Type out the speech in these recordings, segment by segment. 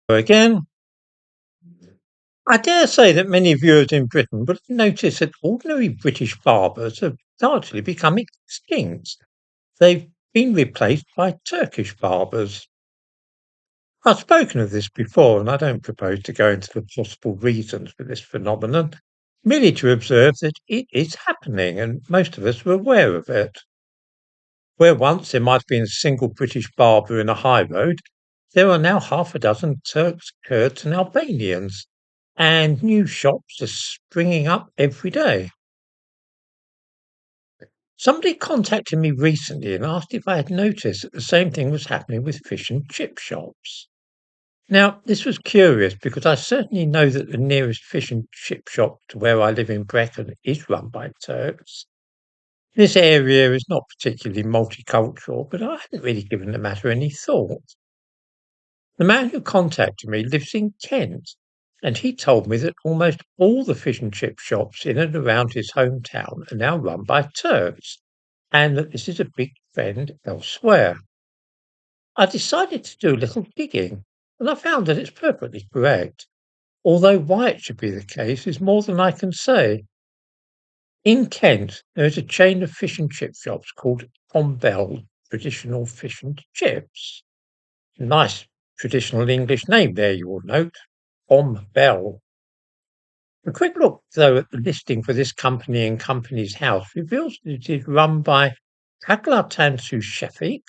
Again, I dare say that many viewers in Britain would have noticed that ordinary British barbers have largely become extinct. They've been replaced by Turkish barbers. I've spoken of this before, and I don't propose to go into the possible reasons for this phenomenon, merely to observe that it is happening, and most of us are aware of it. Where once there might have been a single British barber in a high road, there are now half a dozen Turks, Kurds, and Albanians, and new shops are springing up every day. Somebody contacted me recently and asked if I had noticed that the same thing was happening with fish and chip shops. Now, this was curious because I certainly know that the nearest fish and chip shop to where I live in Brecon is run by Turks. This area is not particularly multicultural, but I hadn't really given the matter any thought. The man who contacted me lives in Kent, and he told me that almost all the fish and chip shops in and around his hometown are now run by Turks, and that this is a big trend elsewhere. I decided to do a little digging, and I found that it's perfectly correct, although why it should be the case is more than I can say. In Kent, there is a chain of fish and chip shops called Bell Traditional Fish and Chips. Nice traditional English name there, you will note. Bell. A quick look, though, at the listing for this company in Company's House reveals that it is run by Takla Tansu Shefik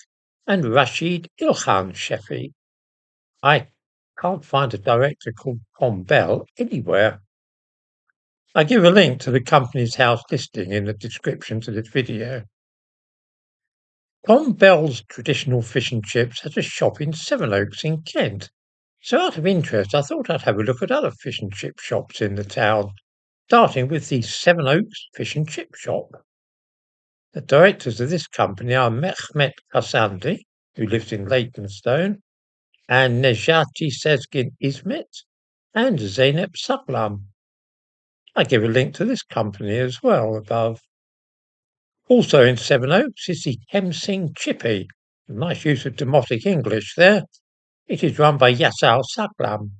and Rashid Ilhan Shefik. I can't find a director called Tom Bell anywhere. I give a link to the Company's House listing in the description to this video. Tom Bell's Traditional Fish and Chips has a shop in Sevenoaks in Kent. So out of interest, I thought I'd have a look at other fish and chip shops in the town, starting with the Sevenoaks Fish and Chip Shop. The directors of this company are Mehmet Kasandi, who lives in Leytonstone, and Nejati Sezgin Ismet, and Zeynep Saklam. I give a link to this company as well above. Also in Sevenoaks is the Kemsing Chippy. Nice use of demotic English there. It is run by Yasal Saklam.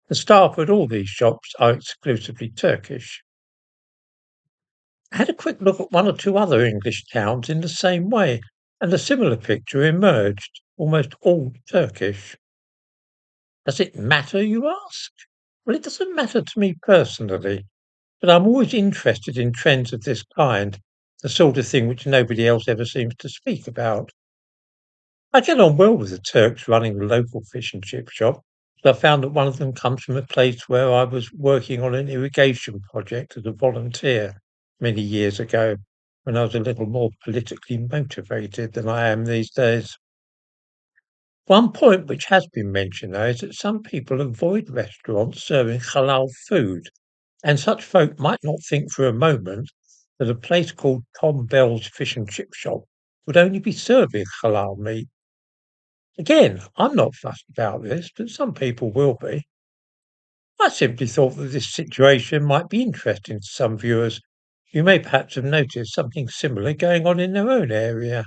The staff at all these shops are exclusively Turkish. I had a quick look at one or two other English towns in the same way, and a similar picture emerged, almost all Turkish. Does it matter, you ask? Well, it doesn't matter to me personally, but I'm always interested in trends of this kind, the sort of thing which nobody else ever seems to speak about. I get on well with the Turks running the local fish and chip shop, but I found that one of them comes from a place where I was working on an irrigation project as a volunteer many years ago, when I was a little more politically motivated than I am these days. One point which has been mentioned, though, is that some people avoid restaurants serving halal food, and such folk might not think for a moment that a place called Tom Bell's Fish and Chip Shop would only be serving halal meat. Again, I'm not fussed about this, but some people will be. I simply thought that this situation might be interesting to some viewers who may perhaps have noticed something similar going on in their own area.